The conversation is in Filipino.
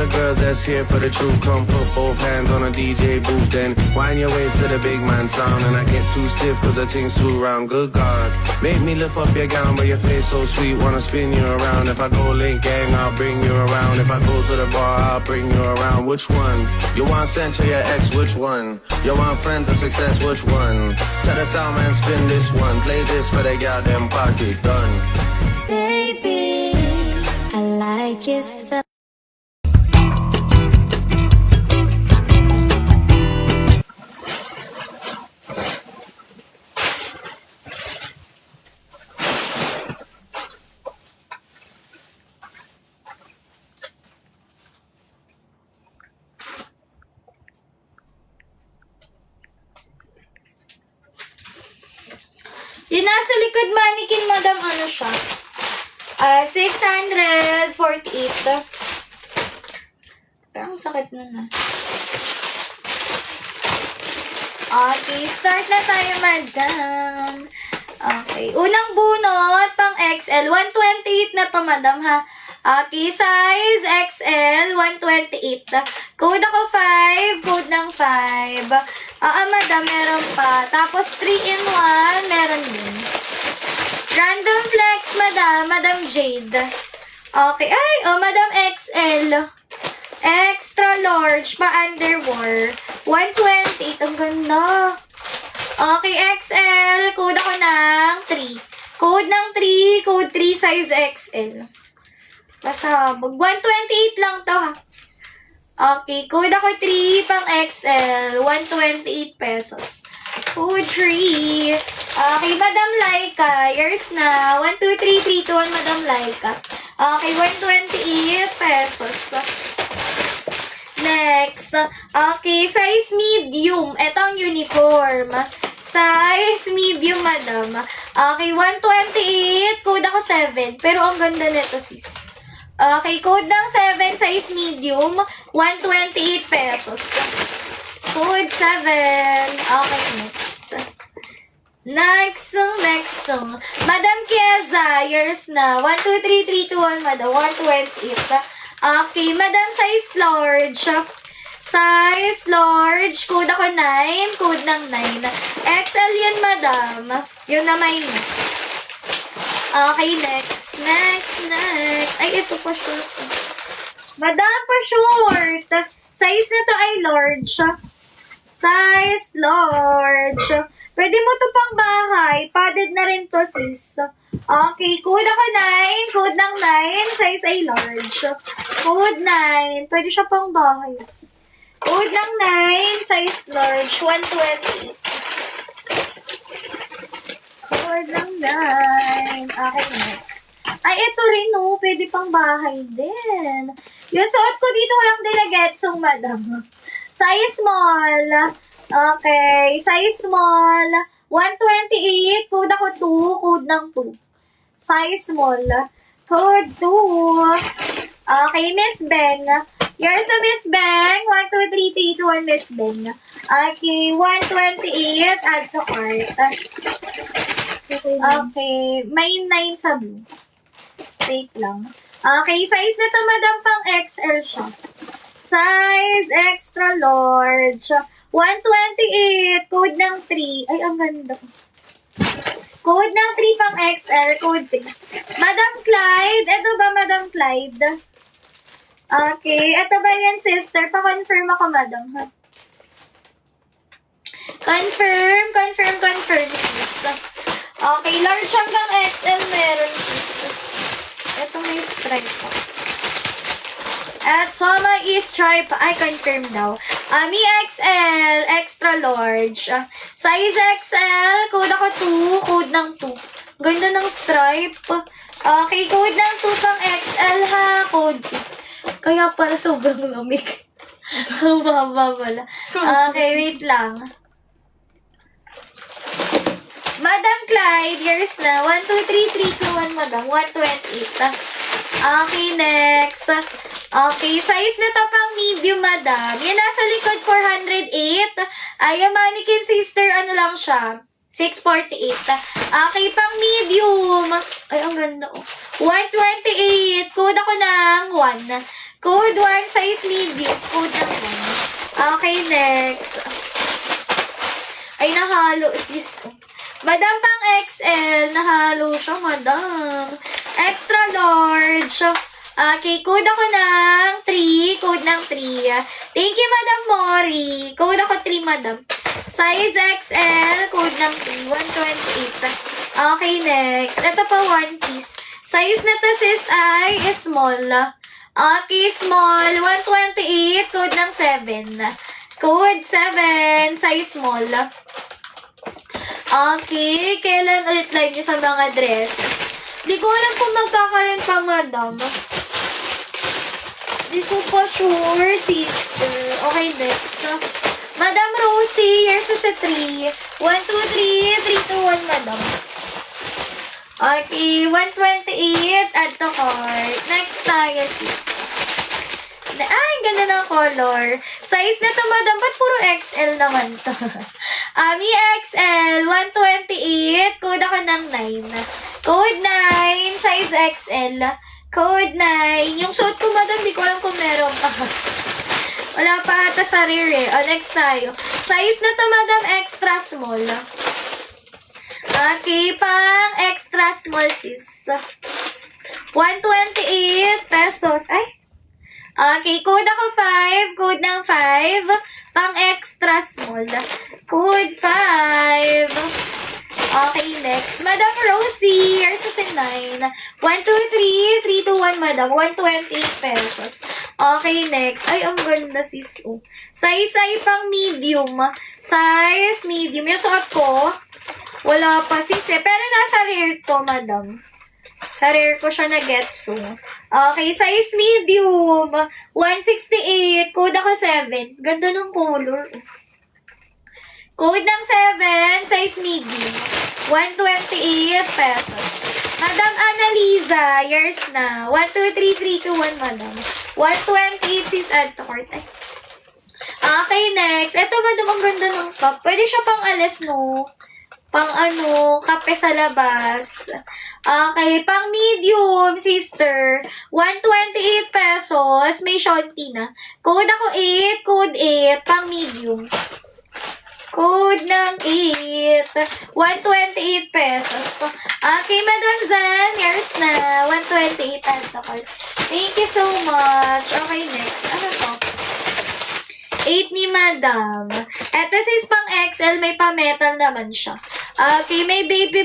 girls that's here for the truth, come put both hands on a DJ booth, then wind your waist to the big man sound. And I get too stiff cause the thing's too round. Good God, make me lift up your gown, but your face so sweet, wanna spin you around. If I go link gang, I'll bring you around. If I go to the bar, I'll bring you around. Which one? You want Central, your ex, which one? You want friends or success, which one? Tell the sound man, spin this one. Play this for the goddamn party, done. Baby, I like your style. Yung nasa likod mannequin, madam, ano siya? 648. Parang sakit na. Okay, start na tayo, madam. Okay, unang bunot, pang XL. 128 na to, madam, ha? Okay, size XL, 128. Code ako 5, code ng 5. Madam, meron pa. Tapos 3-in-1, meron din. Random flex, madam. Madam Jade. Okay. Ay, madam XL. Extra large, pa-underwear. 128. Ang ganda. Okay, XL. Code ako ng 3. Code ng 3. Code 3, size XL. Pasabog. 128 lang to, ha. Okay, code ako 3, pang XL, 128 pesos. Code 3. Okay, Madam Laika, yours na. 1, 2, 3, 3, 2, 1, Madam Laika. Okay, 128 pesos. Next. Okay, size medium. Ito ang uniform. Size medium, madam. Okay, 128, code ako 7. Pero ang ganda nito, sis. Okay, code ng 7, size medium, 128 pesos. Code 7. Okay, next. Next. Madam Kieza, yours na. 1, 2, 3, 3, 2, 1, madam. 128. Okay, madam, size large. Size large, code ako 9, code ng 9. XL yan, madam. Yun na may Okay, next. Ay, ito pa short. Madam, pa short. Size na to ay large. Size large. Pwede mo to pang bahay. Padded na rin to, sis. Okay, code ako 9. Code ng 9. Size ay large. Code 9. Pwede siya pang bahay. Code ng 9. Size large. 128. Code ng 9. Okay, next. Ay, ito rin, no. Pwede pang bahay din. Yung suot ko dito, walang dilagetsong, madam. Size small. Okay. Size small. 128. Code ako 2. Code ng 2. Size small. Code 2. Okay, Miss Beng. Yours na, Miss Beng. 1, 2, 3, 3, 2, 1, Miss Beng. Okay, 128. Add to cart. Okay, may 9 sa blue. Wait lang. Okay, size na to, madam, pang XL siya. Size extra large. 128. Code ng 3. Ay, ang ganda. Code ng 3 pang XL. Code 3. Madam Clyde. Ito ba, Madam Clyde? Okay. Ito ba yan, sister? Pa-confirm ako, madam, ha? Confirm, sis. Okay, large hanggang XL meron, sis. Ito may stripe pa. At Soma is stripe. I confirm daw. Mi XL, extra large. Size XL, code ako 2, code ng 2. Ganda ng stripe. Okay, code ng 2 pang XL, ha? Code 2. Kaya pala sobrang lamig. Baba pala. Okay, wait lang. Madam Clyde, yours na. 1, 2, 3, 3, 2, 1, madam. 128. Okay, next. Okay, size na to pang medium, madam. Yan nasa likod, 408. Ay, yung mannequin sister, ano lang siya? 648. Okay, pang medium. Ay, ang ganda, oh. 128. Code ako ng 1. Code 1, size medium. Code ng 1. Okay, next. Ay, nahalo sis. Madam pang XL, nahalo siya, madam. Extra large. Okay, code ako ng 3. Code ng 3. Thank you, Madam Mori. Code ako 3, madam. Size XL, code ng 3. 128. Okay, next. Ito pa, one piece. Size na to, sis, ay small. Okay, small. 128, code ng 7. Code 7, size small. Okay, kailan ulit live niyo sa mga dresses? Di ko alam kung magkakaroon pa, madam. Di ko pa sure, sister. Okay, next. Madam Rosie, yours is a 3. 1, 2, 3. 3 to 1, madam. Okay, 128. Add to cart. Next tayo, sis. Ay, ganda ng color. Size na to, madam. Ba't puro XL naman to? Mi XL, 128. Code ako ng 9. Code 9, size XL. Code 9. Yung suot ko, madam, di ko alam kung meron pa. Wala pa ata sa rear eh. Next tayo. Size na to, madam, extra small. Okay, pang extra small, sis. 128 pesos. Ay. Okay, code ako 5. Code ng 5. Pang extra small. Code 5. Okay, next. Madam Rosie, yours is a 9. 1, 2, 3. 3 to 1, madam. 128 pesos. Okay, next. Ay, ang ganda, sis. Oh. Size ay pang medium. Size medium. Yung suot ko, wala pa, sis eh. Pero nasa rear to, madam. Sa rear ko siya na-getsu. Okay, size medium. 168. Code ako 7. Ganda ng color. Code ng 7. Size medium. 128 pesos. Madam Annalisa, yours na. 1, 2, 3, 3 to 1, madam. 128 sis add to cart. Ay. Okay, next. Ito, madam, ang ganda ng cup. Pwede siya pang alas, no? Pang kape sa labas. Okay, pang medium, sister. 128 pesos. May Shopee na. Code ako 8. Code 8. Pang medium. Code ng 8. 128 pesos. Okay, Madam Zan. Yours na. 128 alcohol. Thank you so much. Okay, next. Ano to? 8 ni Madam. Eto sis pang XL, may pa-metal naman siya. Okay, may baby